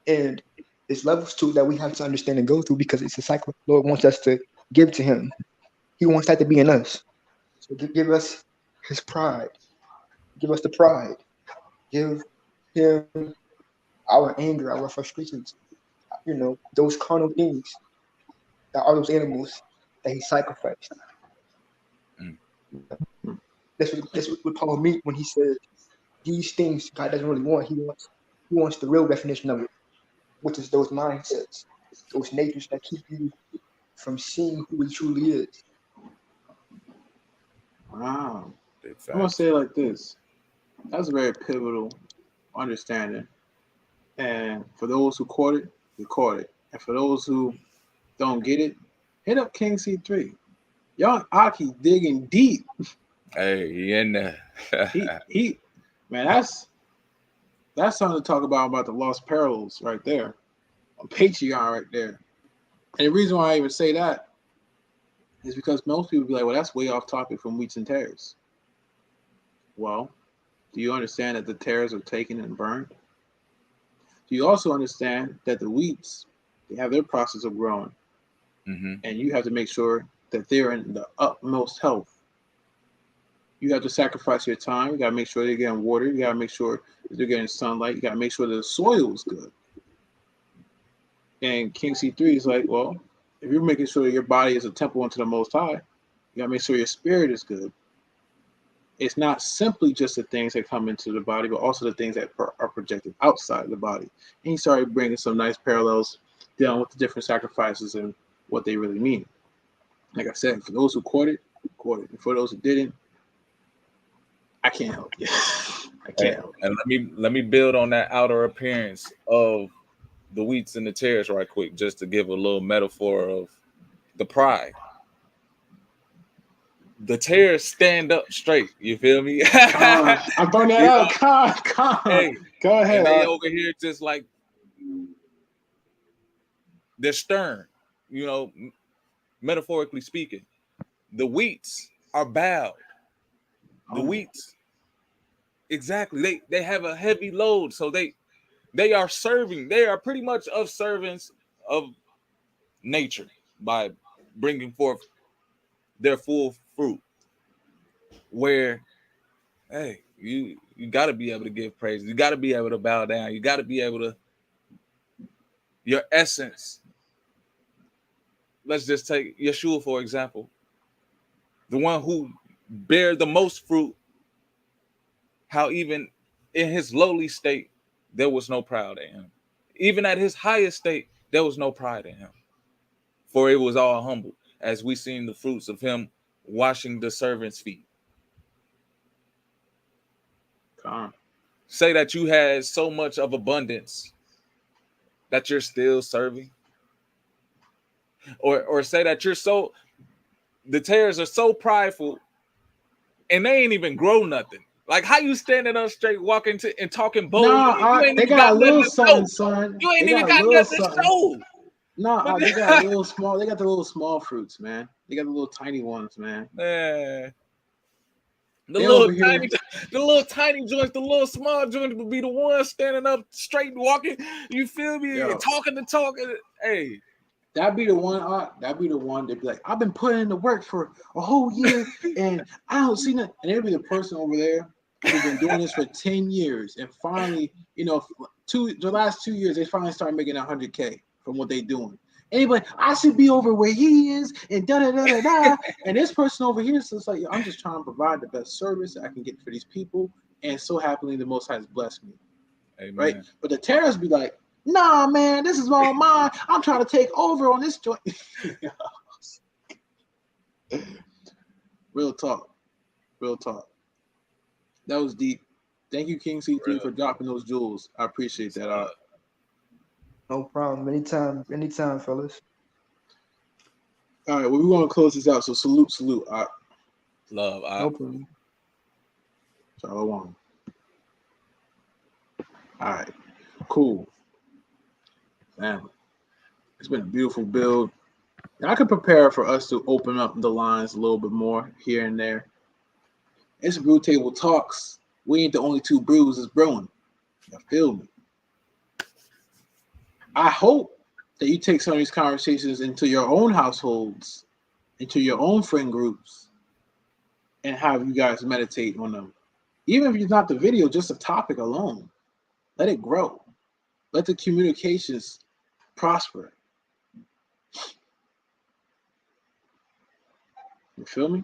And it's levels too that we have to understand and go through, because it's a cycle the Lord wants us to give to him. He wants that to be in us. So give us his pride. Give us the pride. Give him our anger, our frustrations, those carnal things that are those animals that he sacrificed. That's what Paul meant when he said these things God doesn't really want. He wants the real definition of it, which is those mindsets, those natures that keep you from seeing who he truly is. Wow. I'm gonna say it like this. That's a very pivotal understanding. And for those who caught it, you caught it. And for those who don't get it, hit up King C3. Young Aki digging deep. Hey, he in there. he man, that's something to talk about the lost parallels right there. On Patreon right there. And the reason why I even say that is because most people be like, well, that's way off topic from wheats and tares. Well, do you understand that the tares are taken and burned? Do you also understand that the wheats, they have their process of growing, and you have to make sure that they're in the utmost health. You have to sacrifice your time. You got to make sure they're getting water. You got to make sure that they're getting sunlight. You got to make sure that the soil is good. And King C3 is like, well, if you're making sure your body is a temple unto the Most High, you got to make sure your spirit is good. It's not simply just the things that come into the body, but also the things that are projected outside the body. And he started bringing some nice parallels down with the different sacrifices and what they really mean. Like I said, for those who caught it, caught it. And for those who didn't, I can't help you. I can't help you. And let me build on that outer appearance of the wheats and the tares right quick, just to give a little metaphor of the pride. The tares stand up straight. You feel me? I burned that out. Con. Hey, go ahead. And they over here just like they're stern, you know, metaphorically speaking. The wheats are bowed. The wheats, exactly. They have a heavy load, so they are serving. They are pretty much of servants of nature by bringing forth their full fruit. Where, hey, you got to be able to give praise. You got to be able to bow down. You got to be able to, your essence. Let's just take Yeshua, for example. The one who bear the most fruit, how even in his lowly state, there was no pride in him. Even at his highest state, there was no pride in him. For it was all humble, as we seen the fruits of him washing the servants' feet. Say that you had so much of abundance that you're still serving. Or say that the tares are so prideful and they ain't even grow nothing. Like, how you standing up straight, walking and talking bold? They got a little something, son. You ain't even got nothing to show. No, they got a little small. They got the little small fruits, man. They got the little tiny ones, man. The little tiny joints, the little small joints would be the ones standing up straight, walking. You feel me? Talking the talk. Hey. That'd be the one. That'd be the one. They'd be like, "I've been putting in the work for a whole year, and I don't see nothing." And there'd be the person over there who's been doing this for 10 years, and finally, the last 2 years, they finally started making $100K from what they're doing. Anybody, I should be over where he is, and da da da da da. And this person over here is just like, I'm just trying to provide the best service I can get for these people, and so happily, the Most High has blessed me. Amen. Right? But the terrorists be like, "Nah, man, this is all mine. I'm trying to take over on this joint." Real talk. That was deep. Thank you, King C3, for dropping those jewels. I appreciate that. No problem. Anytime, fellas. All right, well, we want to close this out. So salute. Love. No problem. Shalom. All right, cool. Man, it's been a beautiful build. And I could prepare for us to open up the lines a little bit more here and there. It's Brew Table Talks. We ain't the only two brews that's brewing. You feel me? I hope that you take some of these conversations into your own households, into your own friend groups, and have you guys meditate on them. Even if it's not the video, just a topic alone. Let it grow. Let the communications prosper. You feel me?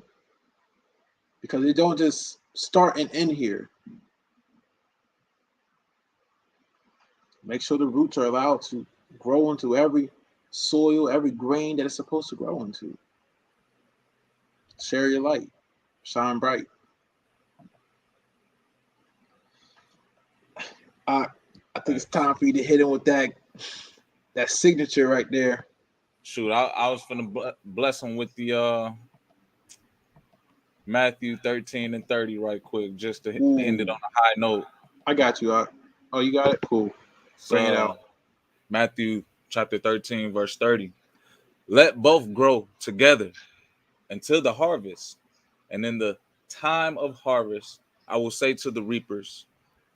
Because they don't just start and end here. Make sure the roots are allowed to grow into every soil, every grain that it's supposed to grow into. Share your light. Shine bright. I think it's time for you to hit him with that signature right there. Shoot, I was finna bless him with the Matthew 13:30 right quick, just to end it on a high note. I got you. Oh, you got it? Cool. Bring it out. Matthew chapter 13, verse 30. Let both grow together until the harvest. And in the time of harvest, I will say to the reapers,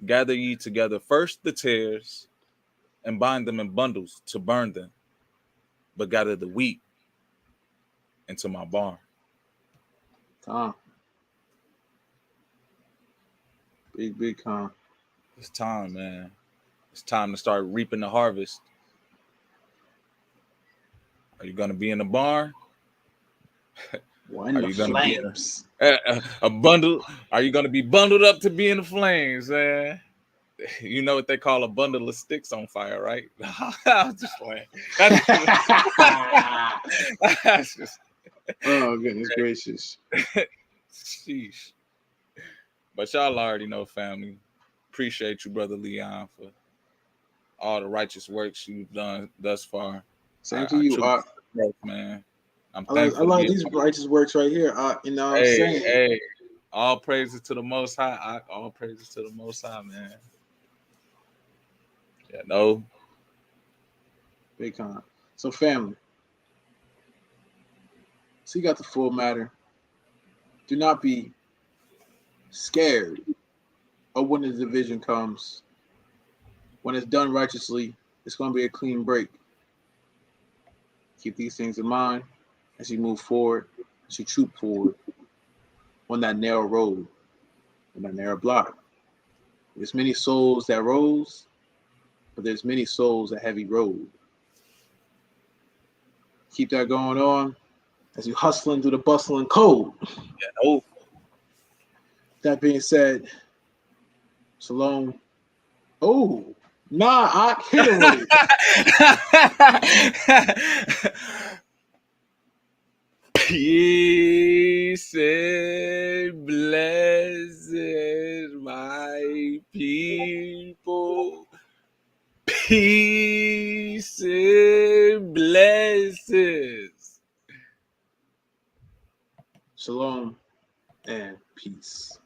gather ye together first the tares and bind them in bundles to burn them, but gather the wheat into my barn. Con. Big con. It's time, man. It's time to start reaping the harvest. Are you gonna be in the barn? One Are the you gonna flames. be a bundle? Are you gonna be bundled up to be in the flames, man? You know what they call a bundle of sticks on fire, right? I was just playing. That's just, Oh goodness gracious. sheesh. But y'all already know, family. Appreciate you, Brother Leon, for all the righteous works you've done thus far. Same to you, truly, man. I'm I thankful. like these righteous works right here. You know what I'm saying? Hey, all praises to the Most High. All praises to the Most High, man. Yeah, no. Big con. So family. So you got the full matter. Do not be scared of when the division comes. When it's done righteously, it's going to be a clean break. Keep these things in mind as you move forward, as you troop forward on that narrow road, on that narrow block. There's many souls that rose, but there's many souls that heavy road. Keep that going on as you hustling through the bustling cold. Yeah, no. That being said, shalom. Oh, nah, I hit him with it. Peace and blessings, my people. Peace and blessings. Shalom and peace.